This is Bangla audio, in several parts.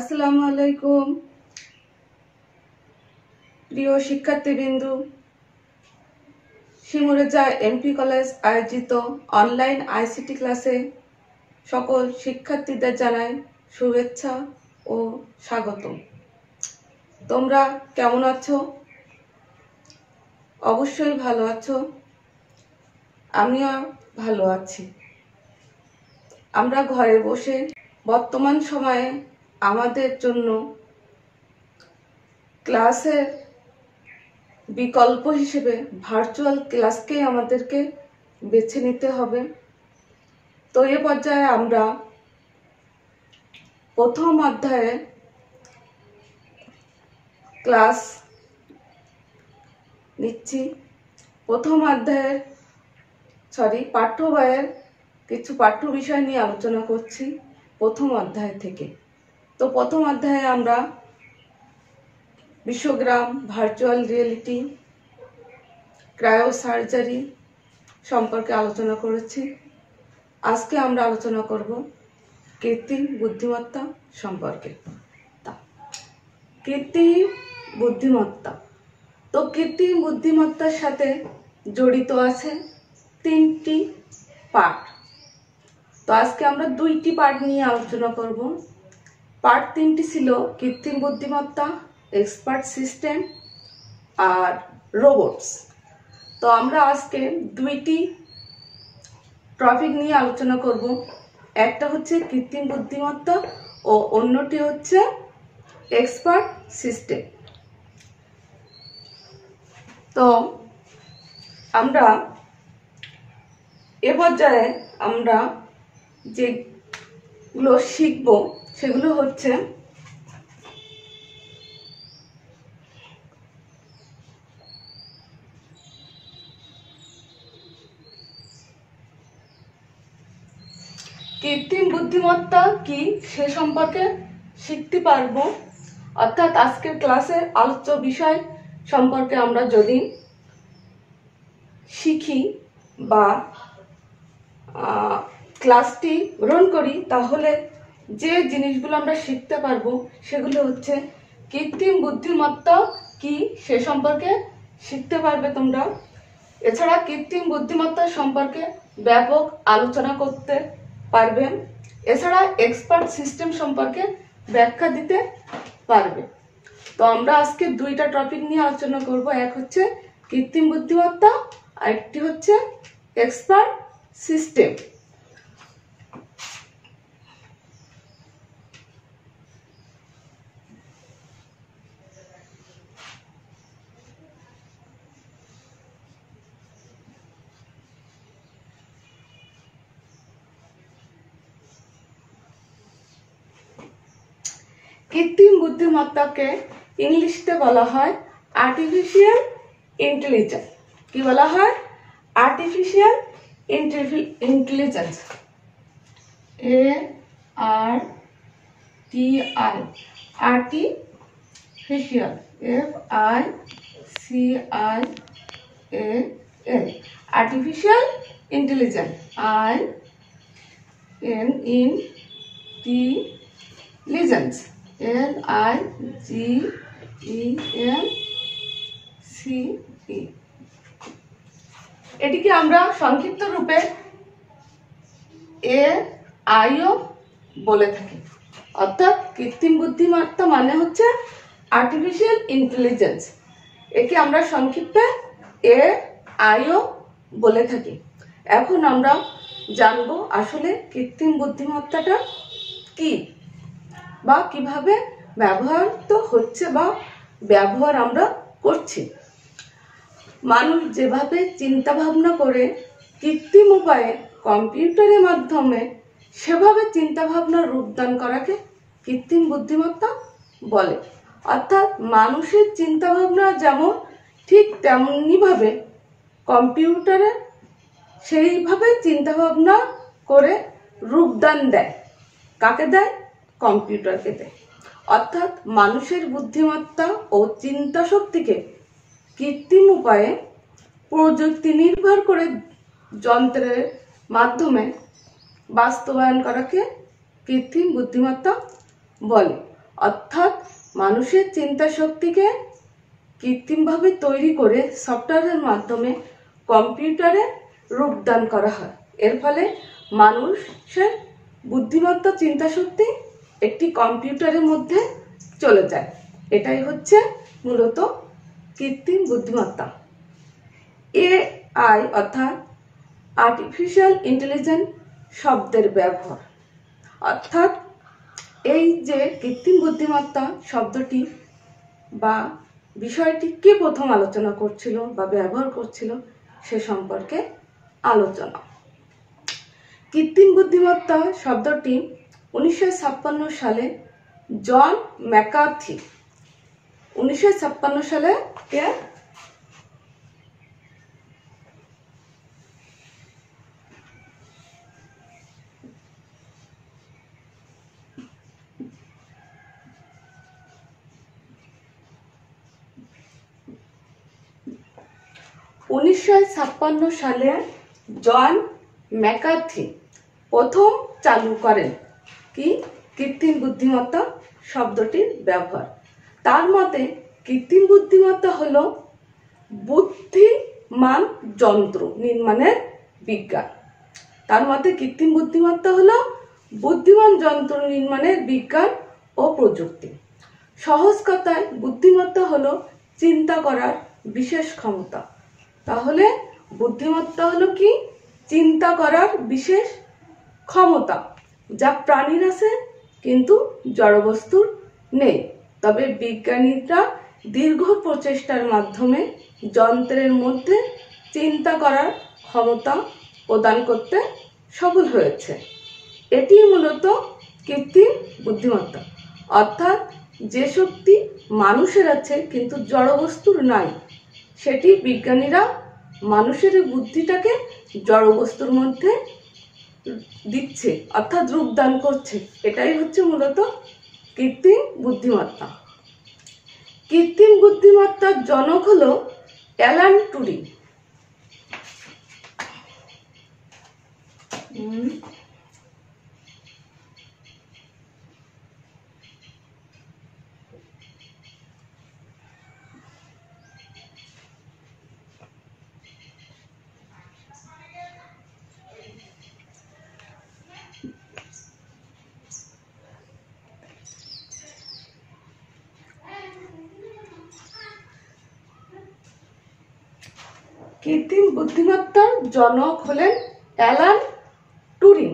আসসালামু আলাইকুম প্রিয় শিক্ষার্থীবৃন্দ, শিমুরেজা এমপি কলেজ আয়োজিত অনলাইন আইসিটি ক্লাসে সকল শিক্ষার্থীদের জানাই শুভেচ্ছা ও স্বাগত। তোমরা কেমন আছো? অবশ্যই ভালো আছো, আমিও ভালো আছি। আমরা ঘরে বসে বর্তমান সময়ে আমাদের জন্য ক্লাসের বিকল্প হিসেবে ভার্চুয়াল ক্লাসকেই আমাদেরকে বেছে নিতে হবে। তো এ পর্যায়ে আমরা প্রথম অধ্যায়ে ক্লাস নিচ্ছি। প্রথম অধ্যায়ের পাঠ্য বইয়ের কিছু পাঠ্য বিষয় নিয়ে আলোচনা করছি প্রথম অধ্যায় থেকে। তো প্রথম অধ্যায়ে আমরা বিশ্বগ্রাম, ভার্চুয়াল রিয়েলিটি, ক্রায়োসার্জারি সম্পর্কে আলোচনা করেছি। আজকে আমরা আলোচনা করব কৃত্রিম বুদ্ধিমত্তা সম্পর্কে। কৃত্রিম বুদ্ধিমত্তা, তো কৃত্রিম বুদ্ধিমত্তার সাথে জড়িত আছে তিনটি পার্ট। তো আজকে আমরা দুইটি পার্ট নিয়ে আলোচনা করব। পার্ট তিনটি ছিল কৃত্রিম বুদ্ধিমত্তা, এক্সপার্ট সিস্টেম আর রোবটস। তো আমরা আজকে দুইটি টপিক নিয়ে আলোচনা করব। একটা হচ্ছে কৃত্রিম বুদ্ধিমত্তা ও অন্যটি হচ্ছে এক্সপার্ট সিস্টেম। তো আমরা এ পর্যায়ে আমরা যেগুলো শিখব সেগুলো হচ্ছে কৃত্রিম বুদ্ধিমত্তা কি সে সম্পর্কে শিখতে পারবো। অর্থাৎ আজকের ক্লাসের আলোচ্য বিষয় সম্পর্কে আমরা যদি শিখি বা ক্লাসটি গ্রহণ করি, তাহলে যে জিনিসগুলো আমরা শিখতে পারবো সেগুলো হচ্ছে কৃত্রিম বুদ্ধিমত্তা কি সে সম্পর্কে শিখতে পারবে তোমরা। এছাড়া কৃত্রিম বুদ্ধিমত্তা সম্পর্কে ব্যাপক আলোচনা করতে পারবে। এছাড়া এক্সপার্ট সিস্টেম সম্পর্কে ব্যাখ্যা দিতে পারবে। তো আমরা আজকে দুইটা টপিক নিয়ে আলোচনা করব। এক হচ্ছে কৃত্রিম বুদ্ধিমত্তা আর একটি হচ্ছে এক্সপার্ট সিস্টেম। কৃত্রিম বুদ্ধিমত্তাকে ইংলিশে বলা হয় আর্টিফিশিয়াল ইন্টেলিজেন্স। কি বলা হয়? Artificial intelligence. ARTI, artificial, FICIAL, artificial intelligence, INTELLIGENCE, LIGENCE। এটিকে আমরা সংক্ষিপ্ত রূপে AIও বলে থাকি। অর্থাৎ কৃত্রিম বুদ্ধিমত্তা মানে হচ্ছে আর্টিফিশিয়াল ইন্টেলিজেন্স। একে আমরা সংক্ষিপ্তে AIও বলে থাকি। এখন আমরা জানবো আসলে কৃত্রিম বুদ্ধিমত্তাটা কি বা কিভাবে ব্যবহৃত হচ্ছে বা ব্যবহার আমরা করছি। মানুষ যেভাবে চিন্তা ভাবনা করে কৃত্রিম উপায়ে কম্পিউটারের মাধ্যমে সেভাবে চিন্তা ভাবনার রূপদান করাকে কৃত্রিম বুদ্ধিমত্তা বলে। অর্থাৎ মানুষের চিন্তা ভাবনা যেমন ঠিক তেমনিভাবে কম্পিউটারে সেইভাবে চিন্তা ভাবনা করে রূপদান দেয়। কাকে দেয়? কম্পিউটারকে দেয়। অর্থাৎ মানুষের বুদ্ধিমত্তা ও চিন্তা শক্তিকে কৃত্রিম উপায়ে প্রযুক্তি নির্ভর করে যন্ত্রের মাধ্যমে বাস্তবায়ন করাকে কৃত্রিম বুদ্ধিমত্তা বলে। অর্থাৎ মানুষের চিন্তা শক্তিকে কৃত্রিমভাবে তৈরি করে সফটওয়্যারের মাধ্যমে কম্পিউটারে রূপদান করা হয়। এর ফলে মানুষের বুদ্ধিমত্তা চিন্তা শক্তি একটি কম্পিউটারের মধ্যে চলে যায়। এটাই হচ্ছে মূলত কৃত্রিম বুদ্ধিমত্তা। এআই অর্থাৎ আর্টিফিশিয়াল ইন্টেলিজেন্স শব্দের ব্যবহার, অর্থাৎ এই যে কৃত্রিম বুদ্ধিমত্তা শব্দটি বা বিষয়টি কে প্রথম আলোচনা করছিল বা ব্যবহার করছিল সে সম্পর্কে আলোচনা। কৃত্রিম বুদ্ধিমত্তা শব্দটি 1956 সালে জন ম্যাকার্থি 1956 সালে কে সালে জন ম্যাকার্থি প্রথম চালু করেন কি কৃত্রিম বুদ্ধিমত্তা শব্দটির ব্যবহার। তার মতে কৃত্রিম বুদ্ধিমত্তা হলো বুদ্ধিমান যন্ত্র নির্মাণের বিজ্ঞান। তার মতে কৃত্রিম বুদ্ধিমত্তা হলো বুদ্ধিমান যন্ত্র নির্মাণের বিজ্ঞান ও প্রযুক্তি। সহজ কথায় বুদ্ধিমত্তা হলো চিন্তা করার বিশেষ ক্ষমতা। তাহলে বুদ্ধিমত্তা হলো কি চিন্তা করার বিশেষ ক্ষমতা, যা প্রাণীর আছে কিন্তু জড়বস্তুর নেই। তবে বিজ্ঞানীরা দীর্ঘ প্রচেষ্টার মাধ্যমে যন্ত্রের মধ্যে চিন্তা করার ক্ষমতা প্রদান করতে সফল হয়েছে। এটি মূলত কৃত্রিম বুদ্ধিমত্তা, অর্থাৎ যে শক্তি মানুষের আছে কিন্তু জড়বস্তুর নাই, সেটি বিজ্ঞানীরা মানুষের বুদ্ধিটাকে জড়বস্তুর মধ্যে দিচ্ছে, অর্থাৎ রূপদান করছে। এটাই হচ্ছে মূলত কৃত্রিম বুদ্ধিমত্তা। কৃত্রিম বুদ্ধিমত্তার জনক হলো অ্যালান টুরিং। কৃত্রিম বুদ্ধিমত্তার জনক হলেন অ্যালান টুরিং।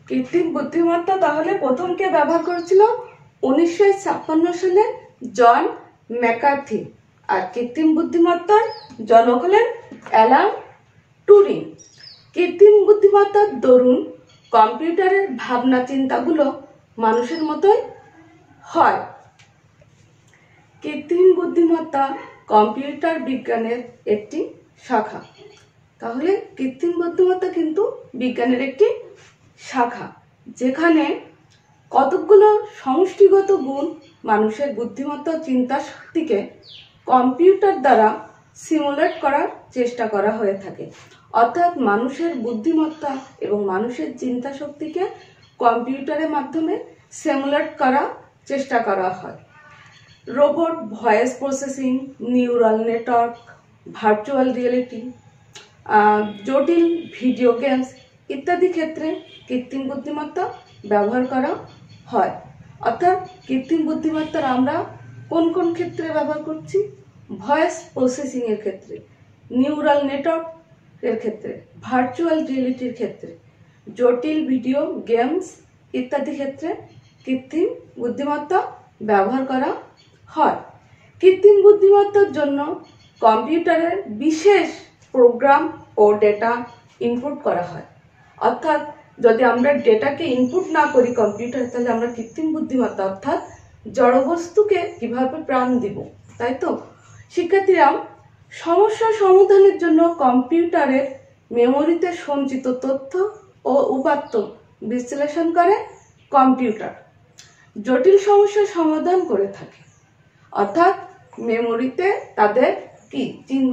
কৃত্রিম বুদ্ধিমত্তা তাহলে প্রথম কে ব্যবহার করেছিল 1956 সালে জন ম্যাকার্থি, আর কৃত্রিম বুদ্ধিমত্তার জনক হলেন অ্যালান টুরিং। কৃত্রিম বুদ্ধিমত্তার দরুন কম্পিউটারের ভাবনা চিন্তাগুলো মানুষের মতোই হয়। কৃত্রিম বুদ্ধিমত্তা কম্পিউটার বিজ্ঞানের একটি শাখা। তাহলে কৃত্রিম বুদ্ধিমত্তা কিন্তু বিজ্ঞানের একটি শাখা, যেখানে কতকগুলো সমষ্টিগত গুণ মানুষের বুদ্ধিমত্তা চিন্তা শক্তিকে কম্পিউটার দ্বারা সিমুলেট করার চেষ্টা করা হয়ে থাকে। অর্থাৎ মানুষের বুদ্ধিমত্তা এবং মানুষের চিন্তা শক্তিকে কম্পিউটারের মাধ্যমে সিমুলেট করার চেষ্টা করা হয়। Robot, voice processing, neural network, virtual reality, জটিল ভিডিও গেমস ইত্যাদি ক্ষেত্রে কৃত্রিম বুদ্ধিমত্তা ব্যবহার করা হয়। অর্থাৎ কৃত্রিম বুদ্ধিমত্তার আমরা কোন কোন ক্ষেত্রে ব্যবহার করছি? ভয়েস প্রসেসিং এর ক্ষেত্রে, নিউরাল নেটওয়ার্ক এর ক্ষেত্রে, ভার্চুয়াল রিয়েলিটির ক্ষেত্রে, জটিল ভিডিও গেমস ইত্যাদি ক্ষেত্রে কৃত্রিম বুদ্ধিমত্তা ব্যবহার করা হয়। কৃত্রিম বুদ্ধিমত্তার জন্য কম্পিউটারে বিশেষ প্রোগ্রাম ও ডেটা ইনপুট করা হয়। অর্থাৎ যদি আমরা ডেটাকে ইনপুট না করি কম্পিউটারে, তাহলে আমরা কৃত্রিম বুদ্ধিমত্তা অর্থাৎ জড়বস্তুকে কিভাবে প্রাণ দিব, তাই তো? শিক্ষার্থীরা, সমস্যা সমাধানের জন্য কম্পিউটারের মেমোরিতে সঞ্চিত তথ্য ও উপাত্ত বিশ্লেষণ করে কম্পিউটার। জটিল সমস্যার সমাধান করে থাকে। অর্থাৎ মেমোরিতে তাদের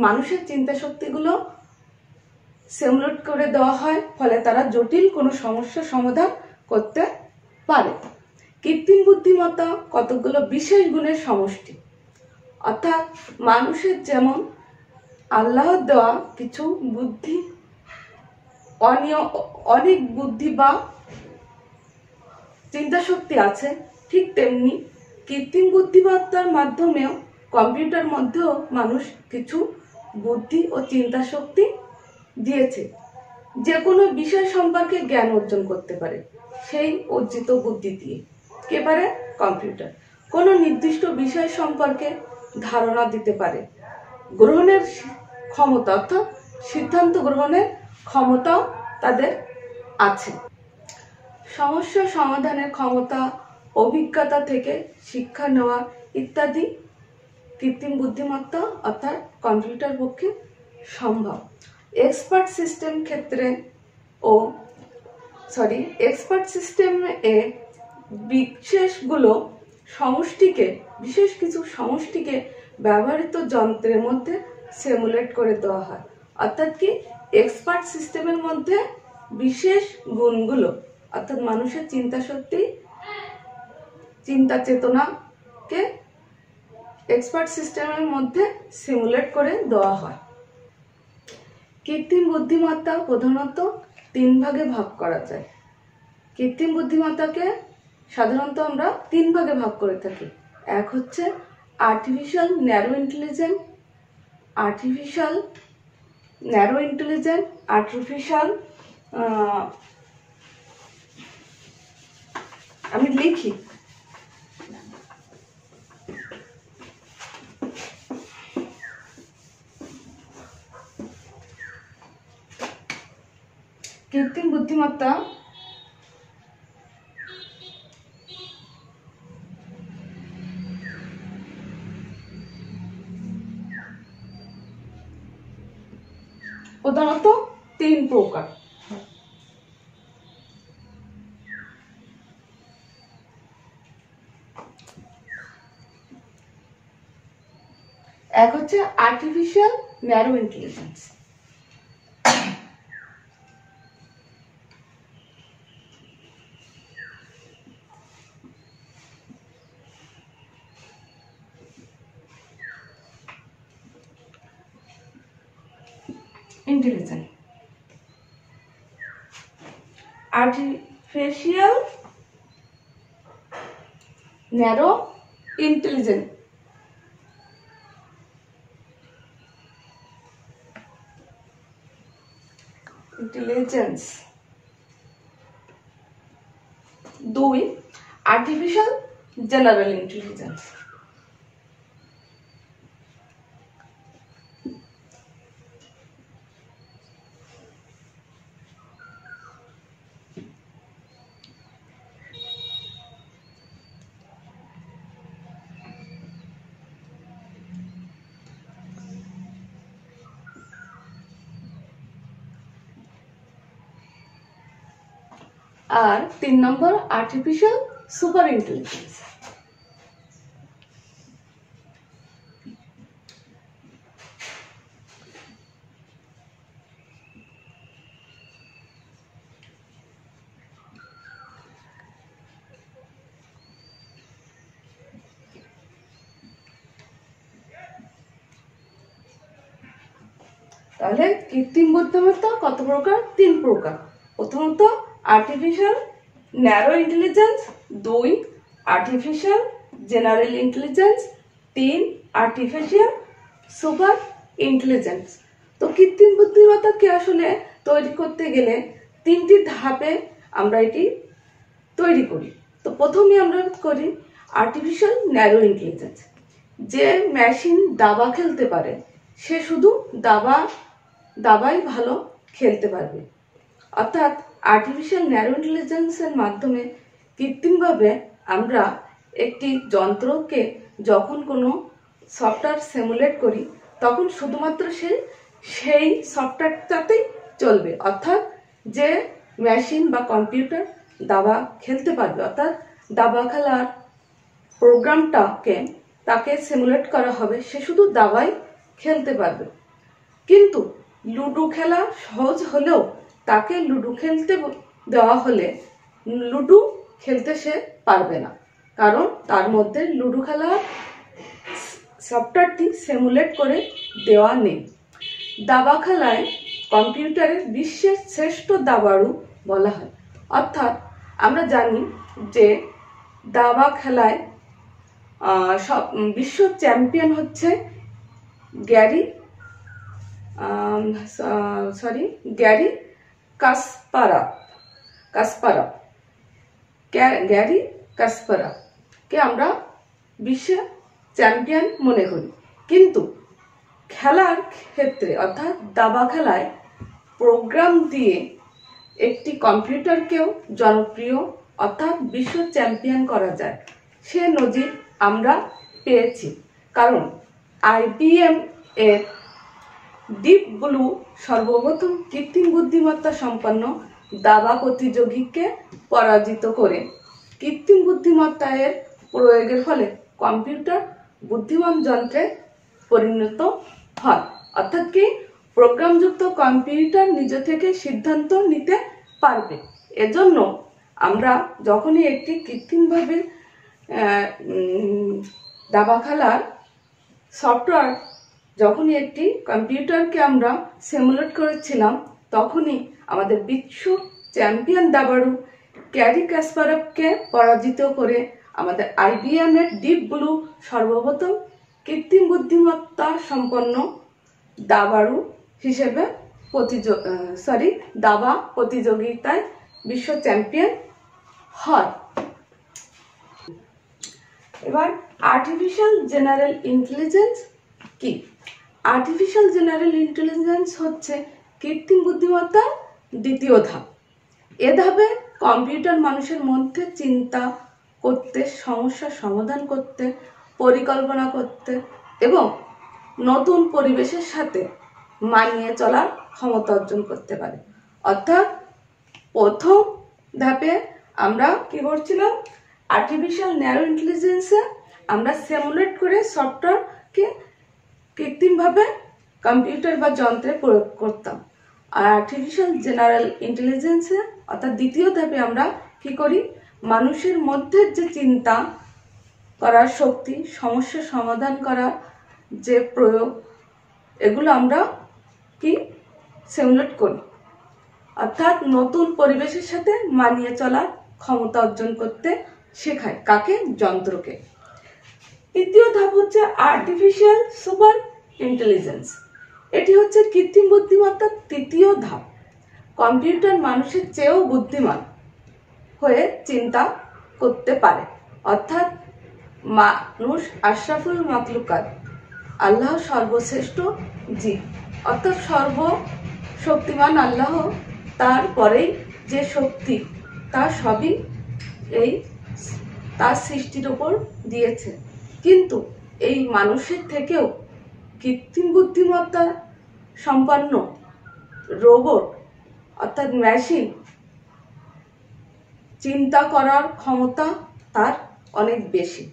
মানুষের চিন্তা শক্তিগুলো সিমুলেট করে দেওয়া হয়, ফলে তারা জটিল কোনো সমস্যার সমাধান করতে পারে। কৃত্রিম বুদ্ধিমত্তা কতগুলো বিশেষ গুণের সমষ্টি। অর্থাৎ মানুষের যেমন আল্লাহর দেওয়া কিছু বুদ্ধি, অনেক বুদ্ধি বা চিন্তা শক্তি আছে, ঠিক তেমনি কৃত্রিম বুদ্ধিমত্তার মাধ্যমেও কম্পিউটার মধ্যেও মানুষ কিছু বুদ্ধি ও চিন্তা শক্তি দিয়েছে, যে কোনো বিষয় সম্পর্কে জ্ঞান অর্জন করতে পারে সেই অর্জিত বুদ্ধি দিয়ে। কে পারে? কম্পিউটার। কোনো নির্দিষ্ট বিষয় সম্পর্কে ধারণা দিতে পারে। গ্রহণের ক্ষমতা অর্থাৎ সিদ্ধান্ত গ্রহণের ক্ষমতাও তাদের আছে। সমস্যা সমাধানের ক্ষমতা, অভিজ্ঞতা থেকে শিক্ষা নেওয়া ইত্যাদি কৃত্রিম বুদ্ধিমত্তা অর্থাৎ কম্পিউটার পক্ষে সম্ভব। এক্সপার্ট সিস্টেমে বিশেষ কিছু সমষ্টিকে ব্যবহৃত যন্ত্রের মধ্যে সিমুলেট করে দেওয়া হয়। অর্থাৎ কি, এক্সপার্ট সিস্টেমের মধ্যে বিশেষ গুণগুলো অর্থাৎ মানুষের চিন্তা শক্তি, চিন্তা চেতনাকে এক্সপার্ট সিস্টেমের মধ্যে সিমুলেট করে দেওয়া হয়। কৃত্রিম বুদ্ধিমত্তা প্রধানত 3 ভাগে ভাগ করা যায়। কৃত্রিম বুদ্ধিমত্তাকে সাধারণত আমরা 3 ভাগে ভাগ করে থাকি। এক হচ্ছে আর্টিফিশিয়াল ন্যারো ইন্টেলিজেন্ট, আমি লিখি কৃত্রিম বুদ্ধিমত্তা প্রধানত 3 প্রকার। এক হচ্ছে artificial narrow intelligence, artificial narrow intelligence দুই আর্টিফিশিয়াল জেনারেল ইন্টেলিজেন্স। আর 3 নম্বর আর্টিফিশিয়াল সুপার ইন্টেলিজেন্স। তাহলে কৃত্রিম বুদ্ধিমত্তা কত প্রকার? 3 প্রকার। প্রথমত artificial narrow intelligence, 2 artificial general intelligence, 3 artificial super intelligence. তো কৃত্রিম বুদ্ধিমত্তাকে আসলে তৈরি করতে গেলে 3টি ধাপে আমরা এটি তৈরি করি। তো প্রথমে আমরা করি আর্টিফিশিয়াল ন্যারো ইন্টেলিজেন্স। যে মেশিন দাবা খেলতে পারে সে শুধু দাবাই ভালো খেলতে পারবে। অর্থাৎ আর্টিফিশিয়াল ন্যারো ইন্টেলিজেন্সের মাধ্যমে কৃত্রিমভাবে আমরা একটি যন্ত্রকে যখন কোনো সফটওয়্যার সিমুলেট করি তখন শুধুমাত্র সেই সফটওয়্যারটাতেই চলবে। অর্থাৎ যে মেশিন বা কম্পিউটার দাবা খেলতে পারবে, অর্থাৎ দাবা খেলার প্রোগ্রামটাকে তাকে সিমুলেট করা হবে, সে শুধু দাবাই খেলতে পারবে। কিন্তু লুডো খেলা সহজ হলেও তাকে লুডো খেলতে দেওয়া হলে লুডো খেলতে সে পারবে না, কারণ তার মধ্যে লুডো খেলার সফটওয়্যারটি সিমুলেট করে দেওয়া নেই। দাবা খেলায় কম্পিউটারের বিশ্বের শ্রেষ্ঠ দাবাড়ু বলা হয়। অর্থাৎ আমরা জানি যে দাবা খেলায় বিশ্ব চ্যাম্পিয়ন হচ্ছে গ্যারি কাসপারভকে আমরা বিশ্বের চ্যাম্পিয়ন মনে করি। কিন্তু খেলার ক্ষেত্রে অর্থাৎ দাবা খেলায় প্রোগ্রাম দিয়ে একটি কম্পিউটারকেও জনপ্রিয় অর্থাৎ বিশ্ব চ্যাম্পিয়ন করা যায়, সে নজির আমরা পেয়েছি। কারণ IBM এর ডিপ ব্লু সর্বপ্রথম কৃত্রিম বুদ্ধিমত্তা সম্পন্ন দাবা প্রতিযোগীকে পরাজিত করে কৃত্রিম বুদ্ধিমত্তা এর প্রয়োগের ফলে কম্পিউটার বুদ্ধিমান যন্ত্রে পরিণত হয়। অর্থাৎ কি, প্রোগ্রামযুক্ত কম্পিউটার নিজে থেকে সিদ্ধান্ত নিতে পারবে। এজন্য আমরা যখনই একটি কৃত্রিমভাবে দাবা খেলার সফটওয়্যার যখনই একটি কম্পিউটারকে আমরা সিমুলেট করেছিলাম, তখনই আমাদের বিশ্ব চ্যাম্পিয়ন দাবাড়ু গ্যারি কাসপারভকে পরাজিত করে আমাদের IBM এর ডিপ ব্লু সর্বপ্রথম কৃত্রিম বুদ্ধিমত্তা সম্পন্ন দাবাড়ু হিসেবে দাবা প্রতিযোগিতায় বিশ্ব চ্যাম্পিয়ন হয়। এবার আর্টিফিশিয়াল জেনারেল ইন্টেলিজেন্স কি? আর্টিফিশিয়াল জেনারেল ইন্টেলিজেন্স হচ্ছে কৃত্রিম বুদ্ধিমত্তার দ্বিতীয় ধাপ। এ ধাপে কম্পিউটার মানুষের মধ্যে চিন্তা করতে, সমস্যার সমাধান করতে, পরিকল্পনা করতে এবং নতুন পরিবেশের সাথে মানিয়ে চলার ক্ষমতা অর্জন করতে পারে। অর্থাৎ প্রথম ধাপে আমরা কি করছিলাম, আর্টিফিশিয়াল ন্যারো ইন্টেলিজেন্সে আমরা সিমুলেট করে সফটওয়্যারকে কৃত্রিমভাবে কম্পিউটার বা যন্ত্রে প্রয়োগ করতাম। আর আর্টিফিশিয়াল জেনারেল ইন্টেলিজেন্সে অর্থাৎ দ্বিতীয় ধাপে আমরা কি করি, মানুষের মধ্যে যে চিন্তা করার শক্তি, সমস্যা সমাধান করার যে প্রয়োগ, এগুলো আমরা কি সিমুলেট করি। অর্থাৎ নতুন পরিবেশের সাথে মানিয়ে চলার ক্ষমতা অর্জন করতে শেখায়। কাকে? যন্ত্রকে। তৃতীয় ধাপ হচ্ছে আর্টিফিশিয়াল সুপার ইন্টেলিজেন্স। এটি হচ্ছে কৃত্রিম বুদ্ধিমত্তার তৃতীয় ধাপ। কম্পিউটার মানুষের চেয়েও বুদ্ধিমান হয়ে চিন্তা করতে পারে। অর্থাৎ মানুষ আশরাফুল মাখলুকাত, আল্লাহ সর্বশ্রেষ্ঠ জীব, অর্থাৎ সর্বশক্তিমান আল্লাহ, তারপরেই যে শক্তি তা সবই এই তার সৃষ্টির উপর দিয়েছে। কিন্তু এই মানুষের থেকেও কৃত্রিম বুদ্ধিমত্তা সম্পন্ন রোবট অর্থাৎ মেশিন চিন্তা করার ক্ষমতা তার অনেক বেশি।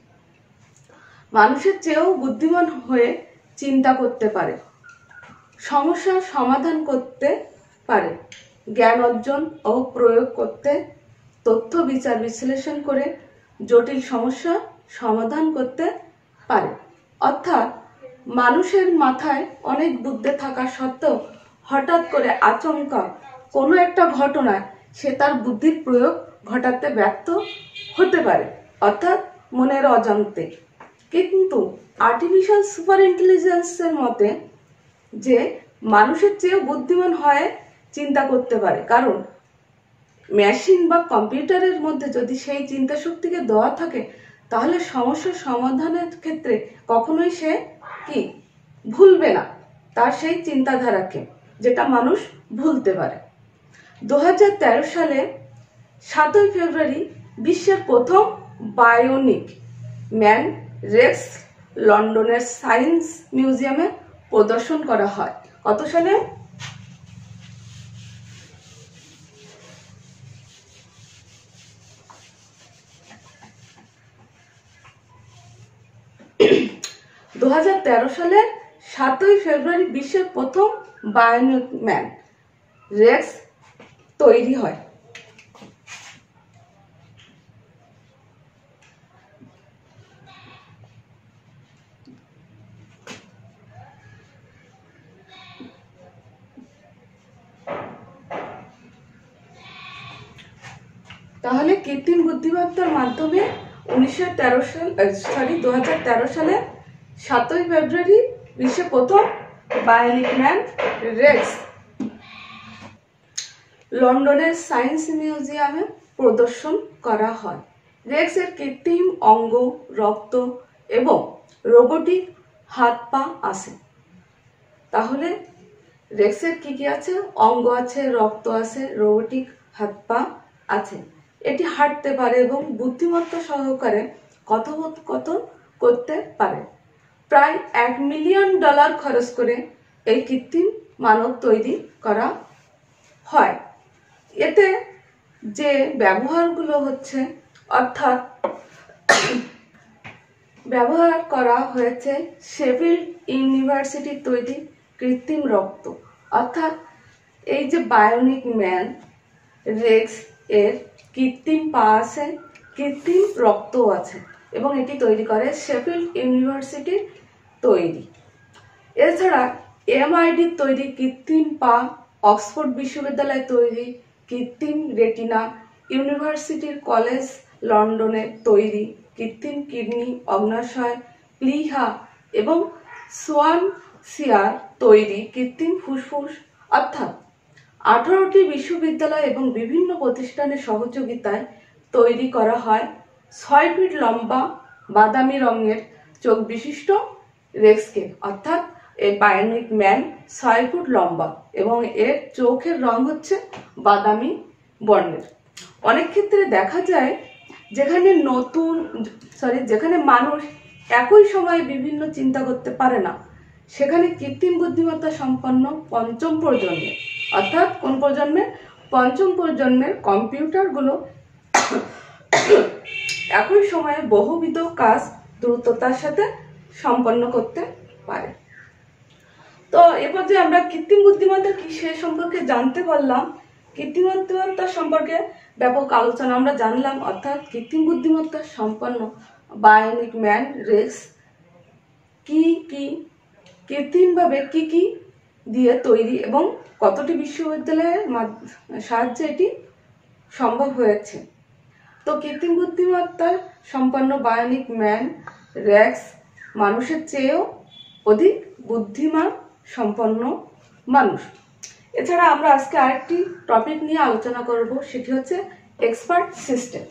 মানুষের চেয়েও বুদ্ধিমান হয়ে চিন্তা করতে পারে, সমস্যার সমাধান করতে পারে, জ্ঞান অর্জন ও প্রয়োগ করতে, তথ্য বিচার বিশ্লেষণ করে জটিল সমস্যা সমাধান করতে পারে। অর্থাৎ মানুষের মাথায় অনেক বুদ্ধি থাকা সত্ত্বেও হঠাৎ করে আচমকা কোনো একটা ঘটনায় সে তার বুদ্ধির প্রয়োগ ঘটাতে ব্যর্থ হতে পারে, অর্থাৎ মনের অজান্তে। কিন্তু আর্টিফিশিয়াল সুপার ইন্টেলিজেন্সের মতে যে মানুষের চেয়েও বুদ্ধিমান হয়ে চিন্তা করতে পারে, কারণ মেশিন বা কম্পিউটারের মধ্যে যদি সেই চিন্তা শক্তিকে দেওয়া থাকে, তাহলে সমস্যার সমাধানের ক্ষেত্রে কখনোই সে কি ভুলবে না তার সেই চিন্তাধারাকে, যেটা মানুষ ভুলতে পারে। 2013 সালে 7 ফেব্রুয়ারি বিশ্বের প্রথম বায়োনিক ম্যান রেক্স লন্ডনের সায়েন্স মিউজিয়ামে প্রদর্শন করা হয়। কত সালে? 2013 সালের 7ই ফেব্রুয়ারি বিশ্বের প্রথম বায়োনিক ম্যান রেক্স তৈরি হয়। তাহলে কৃত্রিম বুদ্ধিমত্তার মাধ্যমে 2013 সালে 7ই ফেব্রুয়ারি বিশ্বের প্রথম বায়োনিক ম্যান রেক্স লন্ডনের সায়েন্স মিউজিয়ামে প্রদর্শন করা হয়। রেক্সের কৃত্রিম অঙ্গ, রক্ত এবং রোবোটিক হাত পা আছে। তাহলে রেক্সের কি কি আছে? অঙ্গ আছে, রক্ত আছে, রোবোটিক হাত পা আছে। এটি হাঁটতে পারে এবং বুদ্ধিমত্তা সহকারে কথোপকথন করতে পারে। প্রায় $1 মিলিয়ন খরচ করে এই কৃত্রিম মানব তৈরি করা হয়। এতে যে ব্যবহারগুলো হচ্ছে, অর্থাৎ ব্যবহার করা হয়েছে শেফিল্ড ইউনিভার্সিটির তৈরি কৃত্রিম রক্ত, অর্থাৎ এই যে বায়োনিক ম্যান রেক্স এর কৃত্রিম পা আছে, কৃত্রিম রক্তও আছে এবং এটি তৈরি করে শেফিল্ড ইউনিভার্সিটির তৈরি। এছাড়া MIT তৈরি কৃত্রিম পা, অক্সফোর্ড বিশ্ববিদ্যালয় তৈরি কৃত্রিম রেটিনা, ইউনিভার্সিটির কলেজ লন্ডনের তৈরি কৃত্রিম কিডনি, অগ্নাশয়, প্লীহা এবং সোয়ানসিয়ার তৈরি কৃত্রিম ফুসফুস, অর্থাৎ 18টি বিশ্ববিদ্যালয় এবং বিভিন্ন প্রতিষ্ঠানের সহযোগিতায় তৈরি করা হয় 6 ফিট লম্বা বাদামি রঙের চোখ বিশিষ্ট রেক্সকে, অর্থাৎ এই বায়োনিক ম্যান 6 ফুট লম্বা এবং এর চোখের রং হচ্ছে বাদামি বর্ণের। অনেক ক্ষেত্রে দেখা যায় যেখানে মানুষ একই সময়ে বিভিন্ন চিন্তা করতে পারে না, সেখানে কৃত্রিম বুদ্ধিমত্তা সম্পন্ন পঞ্চম প্রজন্মের, অর্থাৎ কোন প্রজন্মের? পঞ্চম প্রজন্মের কম্পিউটারগুলো একই সময়ে বহুবিধ কাজ দ্রুততার সাথে সম্পন্ন করতে পারে। তো এরপর যে আমরা কৃত্রিম বুদ্ধিমত্তা কি সে সম্পর্কে জানতে পারলাম। কৃত্রিম বুদ্ধিমত্তা সম্পর্কে ব্যাপক আলোচনা আমরা জানলাম, অর্থাৎ কৃত্রিম বুদ্ধিমত্তা সম্পন্ন বায়োনিক ম্যান রেক্স কৃত্রিমভাবে কি দিয়ে তৈরি এবং কতটি বিশ্ববিদ্যালয়ের সাহায্যে এটি সম্ভব হয়েছে। তো কৃত্রিম বুদ্ধিমত্তার সম্পন্ন বায়োনিক ম্যান রেক্স মানুষের চেয়েও অধিক বুদ্ধিমান সম্পন্ন মানুষ। এছাড়া আমরা আজকে আরেকটি টপিক নিয়ে আলোচনা করব, সেটি হচ্ছে এক্সপার্ট সিস্টেম।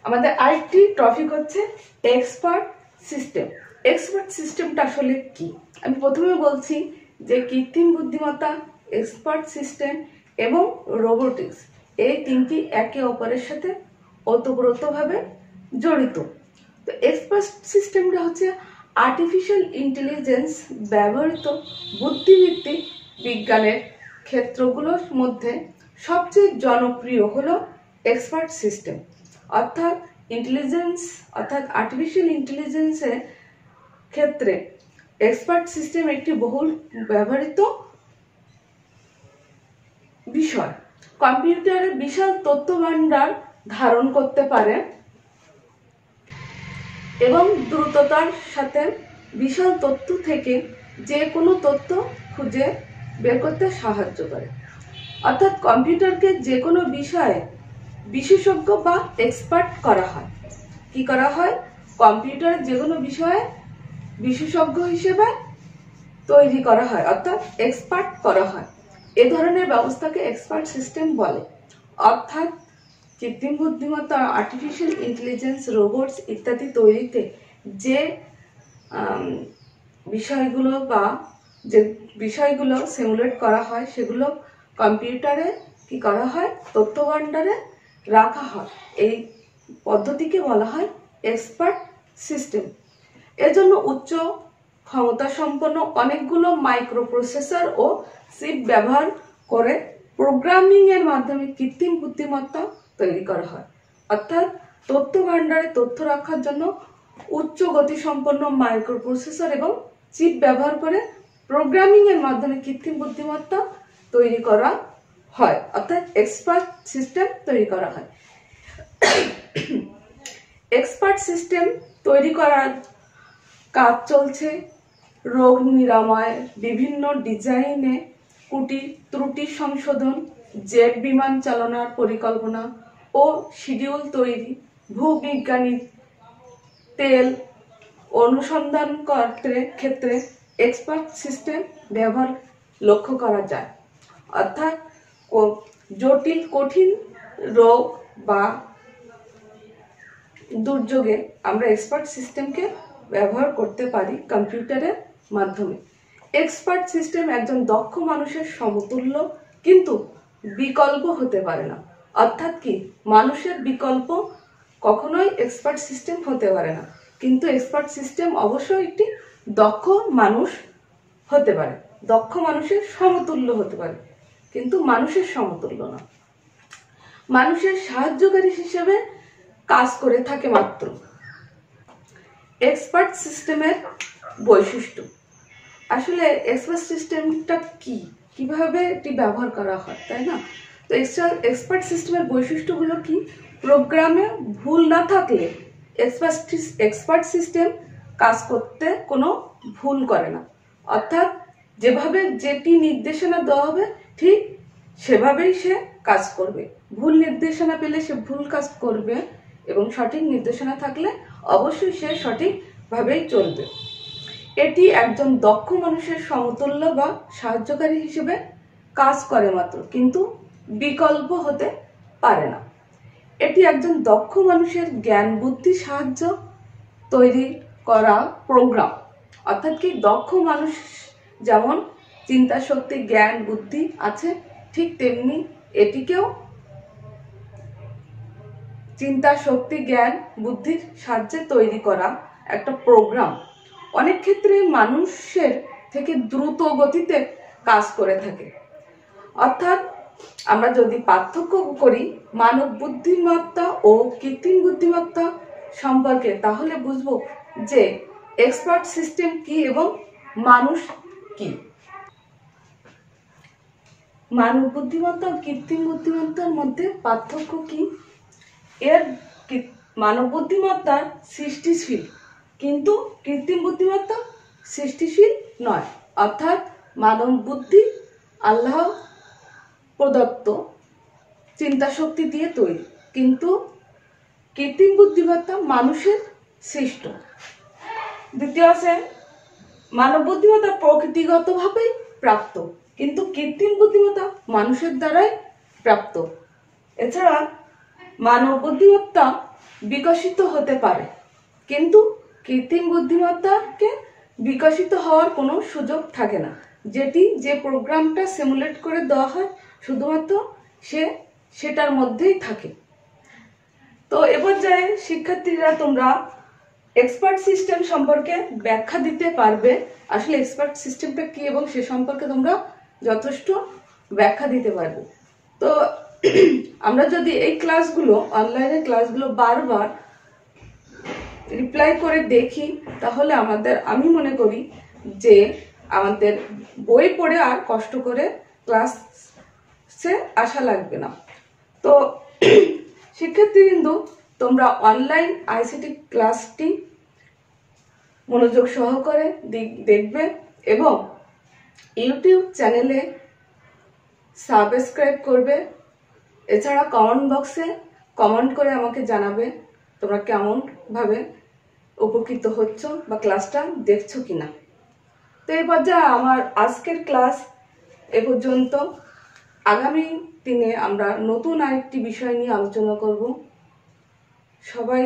আমাদের আরেকটি টপিক হচ্ছে এক্সপার্ট সিস্টেম। এক্সপার্ট সিস্টেমটা আসলে কি? আমি প্রথমে বলছি যে কৃত্রিম বুদ্ধিমত্তা, এক্সপার্ট সিস্টেম এবং রোবোটিক্স এই তিনটি একে অপরের সাথে ওতপ্রোতভাবে জড়িত। তো এক্সপার্ট সিস্টেমটা হচ্ছে আর্টিফিশিয়াল ইন্টেলিজেন্স ব্যবহৃত বুদ্ধিভিত্তিক বিজ্ঞানের ক্ষেত্রগুলোর মধ্যে সবচেয়ে জনপ্রিয় হলো এক্সপার্ট সিস্টেম, অর্থাৎ আর্টিফিশিয়াল ইন্টেলিজেন্সের ক্ষেত্রে এক্সপার্ট সিস্টেম একটি বহুল ব্যবহৃত বিষয়। কম্পিউটারে বিশাল তথ্য ভান্ডার ধারণ করতে পারে এবং দ্রুততার সাথে বিশাল তথ্য থেকে যে কোনো তথ্য খুঁজে বের করতে সাহায্য করে। অর্থাৎ কম্পিউটারকে যে কোনো বিষয়ে বিশেষজ্ঞ বা এক্সপার্ট করা হয়। কি করা হয়? কম্পিউটারের যে কোনো বিষয়ে বিশেষজ্ঞ হিসেবে তৈরি করা হয়, অর্থাৎ এক্সপার্ট করা হয়। এ ধরনের ব্যবস্থাকে এক্সপার্ট সিস্টেম বলে। অর্থাৎ কৃত্রিম বুদ্ধিমত্তা, আর্টিফিশিয়াল ইন্টেলিজেন্স, রোবটস ইত্যাদি তৈরিতে যে বিষয়গুলো সিমুলেট করা হয় সেগুলো কম্পিউটারে কি করা হয়? তথ্য ভান্ডারে রাখা হয়। এই পদ্ধতিকে বলা হয় এক্সপার্ট সিস্টেম। এজন্য উচ্চ ক্ষমতা সম্পন্ন অনেকগুলো মাইক্রো প্রসেসর ও চিপ ব্যবহার করে প্রোগ্রামিং এর মাধ্যমে কৃত্রিম বুদ্ধিমত্তা তৈরি করা হয়। অর্থাৎ তথ্য ভাণ্ডারে তথ্য রাখার জন্য উচ্চ গতি সম্পন্ন মাইক্রো প্রসেসর এবং চিপ ব্যবহার করে প্রোগ্রামিং এর মাধ্যমে কৃত্রিম বুদ্ধিমত্তা তৈরি করা হয়, অর্থাৎ এক্সপার্ট সিস্টেম তৈরি করা হয়। এক্সপার্ট সিস্টেম তৈরি করার কাজ চলছে রোগ নিরাময়, বিভিন্ন ডিজাইনে ত্রুটি সংশোধন, জেট বিমান চালনার পরিকল্পনা ও শিডিউল তৈরি, ভূবিজ্ঞানী তেল অনুসন্ধান ক্ষেত্রে এক্সপার্ট সিস্টেম ব্যবহার লক্ষ্য করা যায়। অর্থাৎ জটিল কঠিন রোগ বা দুর্যোগে আমরা এক্সপার্ট সিস্টেমকে ব্যবহার করতে পারি কম্পিউটারের মাধ্যমে। এক্সপার্ট সিস্টেম একজন দক্ষ মানুষের সমতুল্য, কিন্তু বিকল্প হতে পারে না। অর্থাৎ কি, মানুষের বিকল্প কখনোই এক্সপার্ট সিস্টেম হতে পারে না, কিন্তু এক্সপার্ট সিস্টেম অবশ্যই একটি দক্ষ মানুষ হতে পারে, দক্ষ মানুষের সমতুল্য হতে পারে, কিন্তু মানুষের সমতুল্য না। মানুষের সাহায্যকারী হিসেবে কাজ করে থাকে মাত্র। এক্সপার্ট সিস্টেমের বৈশিষ্ট্য, আসলে এক্সপার্ট সিস্টেমটা কি, কিভাবে এটি ব্যবহার করা হয়, তাই না? তো এক্সপার্ট সিস্টেমের বৈশিষ্ট্যগুলো কি? প্রোগ্রামে ভুল না থাকলে এক্সপার্ট সিস্টেম কাজ করতে কোনো ভুল করে না। অর্থাৎ যেভাবে যেটি নির্দেশনা দেওয়া হবে ঠিক সেভাবেই সে কাজ করবে। ভুল নির্দেশনা পেলে সে ভুল কাজ করবে, এবং সঠিক নির্দেশনা থাকলে অবশ্যই সে সঠিকভাবেই চলবে। এটি একজন দক্ষ মানুষের সমতুল্য বা সাহায্যকারী হিসেবে কাজ করে মাত্র, কিন্তু বিকল্প হতে পারে না। এটি একজন দক্ষ মানুষের জ্ঞান বুদ্ধি সাহায্য তৈরি করা প্রোগ্রাম। অর্থাৎ কি, দক্ষ মানুষ যেমন চিন্তা শক্তি জ্ঞান বুদ্ধি আছে, ঠিক তেমনি এটিকেও চিন্তা শক্তি জ্ঞান বুদ্ধির সাহায্যে তৈরি করা একটা প্রোগ্রাম। অনেক ক্ষেত্রে মানুষের থেকে দ্রুত গতিতে কাজ করে থাকে। অর্থাৎ আমরা যদি পার্থক্য করি মানব বুদ্ধিমত্তা ও কৃত্রিম বুদ্ধিমত্তা সম্পর্কে, তাহলে বুঝবো যে এক্সপার্ট সিস্টেম কি এবং মানুষ কি। মানব বুদ্ধিমত্তা ও কৃত্রিম বুদ্ধিমত্তার মধ্যে পার্থক্য কি? মানব বুদ্ধিমত্তা সৃষ্টিশীল, কিন্তু কৃত্রিম বুদ্ধিমত্তা সৃষ্টিশীল নয়। অর্থাৎ মানব বুদ্ধি আল্লাহ প্রদত্ত চিন্তা শক্তি দিয়ে তৈরি, কিন্তু কৃত্রিম বুদ্ধিমত্তা মানুষের সৃষ্ট। দ্বিতীয় আছে মানব বুদ্ধিমত্তা প্রকৃতিগতভাবেই প্রাপ্ত, কিন্তু কৃত্রিম বুদ্ধিমত্তা মানুষের দ্বারাই প্রাপ্ত। এছাড়া মানব বুদ্ধিমত্তা বিকশিত হতে পারে, কিন্তু কৃত্রিম বুদ্ধিমত্তাকে বিকশিত হওয়ার কোনো সুযোগ থাকে না। যে প্রোগ্রামটা সিমুলেট করে দেওয়া হয় শুধুমাত্র সেটার মধ্যেই থাকে। তো এ পর্যায়ে শিক্ষার্থীরা তোমরা এক্সপার্ট সিস্টেম সম্পর্কে ব্যাখ্যা দিতে পারবে। আসলে এক্সপার্ট সিস্টেমটা কি এবং সে সম্পর্কে তোমরা যথেষ্ট ব্যাখ্যা দিতে পারবে। তো আমরা যদি এই ক্লাসগুলো, অনলাইনের ক্লাসগুলো বারবার রিপ্লাই করে দেখি, তাহলে আমি মনে করি যে আমাদের বই পড়ে আর কষ্ট করে ক্লাসে আসা লাগবে না। তো শিক্ষার্থীবৃন্দ, তোমরা অনলাইন আইসিটি ক্লাসটি মনোযোগ সহকারে দেখবে এবং ইউটিউব চ্যানেলে সাবস্ক্রাইব করবে। এছাড়া কমেন্ট বক্সে কমেন্ট করে আমাকে জানাবে তোমরা কেমন ভাবে উপকৃত হচ্ছ বা ক্লাসটা দেখছো কিনা। তো এই পর্যায়ে আমার আজকের ক্লাস এ পর্যন্ত। আগামী দিনে আমরা নতুন আরেকটি বিষয় নিয়ে আলোচনা করব। সবাই